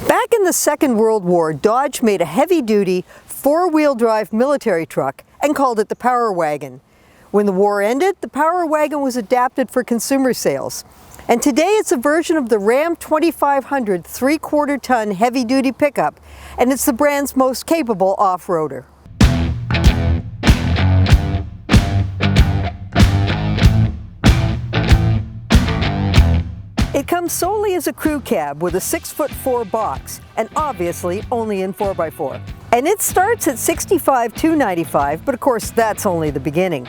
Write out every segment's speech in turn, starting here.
Back in the Second World War, Dodge made a heavy-duty, four-wheel drive military truck and called it the Power Wagon. When the war ended, the Power Wagon was adapted for consumer sales. And today it's a version of the Ram 2500 3/4-ton heavy-duty pickup, and it's the brand's most capable off-roader. It comes solely as a crew cab with a 6'4" box, and obviously only in 4x4. And it starts at $65,295, but of course that's only the beginning.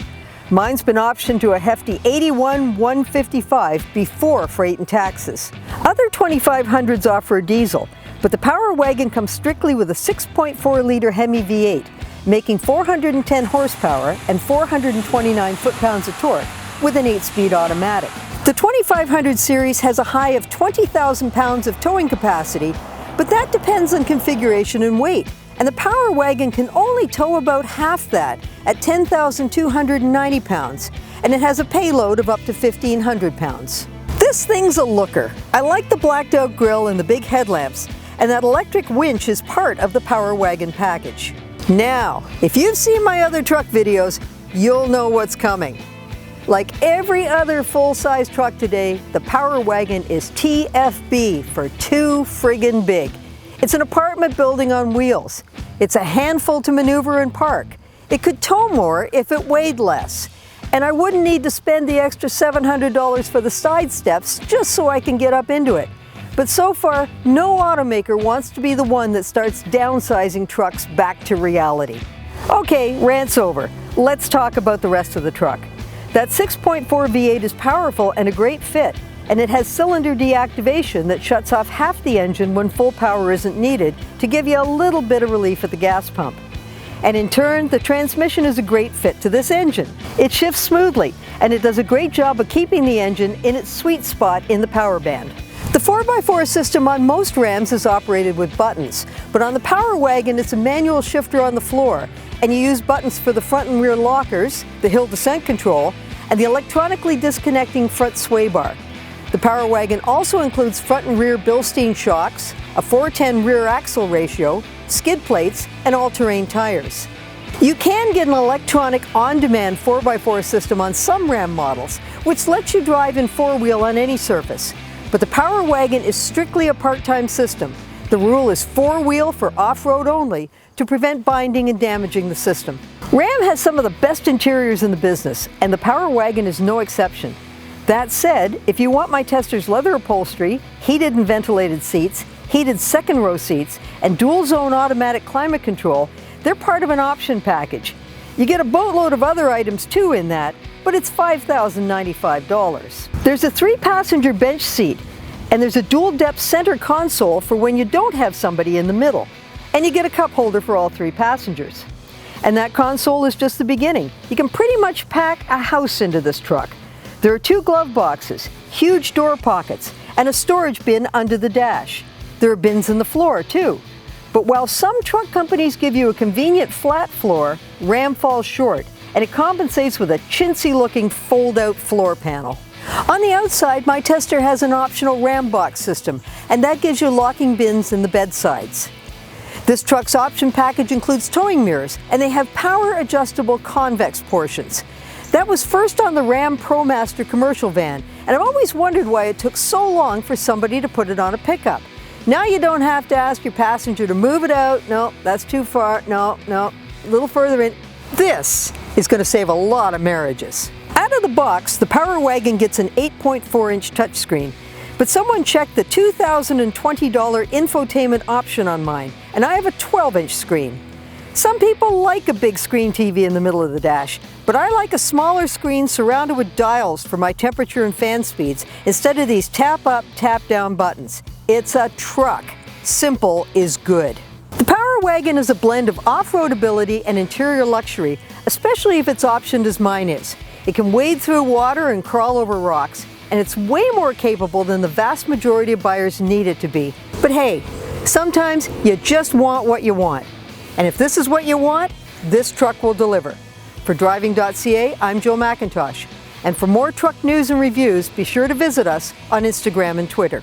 Mine's been optioned to a hefty $81,155 before freight and taxes. Other 2500s offer a diesel, but the Power Wagon comes strictly with a 6.4-liter Hemi V8, making 410 horsepower and 429 foot-pounds of torque with an 8-speed automatic. The 2500 series has a high of 20,000 pounds of towing capacity, but that depends on configuration and weight, and the Power Wagon can only tow about half that at 10,290 pounds, and it has a payload of up to 1,500 pounds. This thing's a looker. I like the blacked out grille and the big headlamps, and that electric winch is part of the Power Wagon package. Now, if you've seen my other truck videos, you'll know what's coming. Like every other full-size truck today, the Power Wagon is TFB for too friggin' big. It's an apartment building on wheels. It's a handful to maneuver and park. It could tow more if it weighed less. And I wouldn't need to spend the extra $700 for the side steps just so I can get up into it. But so far, no automaker wants to be the one that starts downsizing trucks back to reality. Okay, rant's over. Let's talk about the rest of the truck. That 6.4 V8 is powerful and a great fit, and it has cylinder deactivation that shuts off half the engine when full power isn't needed to give you a little bit of relief at the gas pump. And in turn, the transmission is a great fit to this engine. It shifts smoothly, and it does a great job of keeping the engine in its sweet spot in the power band. The 4x4 system on most Rams is operated with buttons, but on the Power Wagon it's a manual shifter on the floor, and you use buttons for the front and rear lockers, the hill descent control, and the electronically disconnecting front sway bar. The Power Wagon also includes front and rear Bilstein shocks, a 4:10 rear axle ratio, skid plates, and all-terrain tires. You can get an electronic on-demand 4x4 system on some Ram models, which lets you drive in four-wheel on any surface. But the Power Wagon is strictly a part-time system. The rule is four-wheel for off-road only to prevent binding and damaging the system. Ram has some of the best interiors in the business, and the Power Wagon is no exception. That said, if you want my tester's leather upholstery, heated and ventilated seats, heated second-row seats, and dual-zone automatic climate control, they're part of an option package. You get a boatload of other items too in that, but it's $5,095. There's a 3-passenger bench seat, and there's a dual-depth center console for when you don't have somebody in the middle. And you get a cup holder for all 3 passengers. And that console is just the beginning. You can pretty much pack a house into this truck. There are 2 glove boxes, huge door pockets, and a storage bin under the dash. There are bins in the floor too. But while some truck companies give you a convenient flat floor, Ram falls short, and it compensates with a chintzy-looking fold-out floor panel. On the outside, my tester has an optional Ram box system, and that gives you locking bins in the bedsides. This truck's option package includes towing mirrors, and they have power-adjustable convex portions. That was first on the Ram ProMaster commercial van, and I've always wondered why it took so long for somebody to put it on a pickup. Now you don't have to ask your passenger to move it out. No, that's too far. No, a little further in. This is going to save a lot of marriages. Out of the box, the Power Wagon gets an 8.4-inch touchscreen. But someone checked the $2,020 infotainment option on mine, and I have a 12-inch screen. Some people like a big screen TV in the middle of the dash, but I like a smaller screen surrounded with dials for my temperature and fan speeds instead of these tap-up, tap-down buttons. It's a truck. Simple is good. The Power Wagon is a blend of off-road ability and interior luxury, especially if it's optioned as mine is. It can wade through water and crawl over rocks, and it's way more capable than the vast majority of buyers need it to be. But hey, sometimes you just want what you want. And if this is what you want, this truck will deliver. For Driving.ca, I'm Jill McIntosh. And for more truck news and reviews, be sure to visit us on Instagram and Twitter.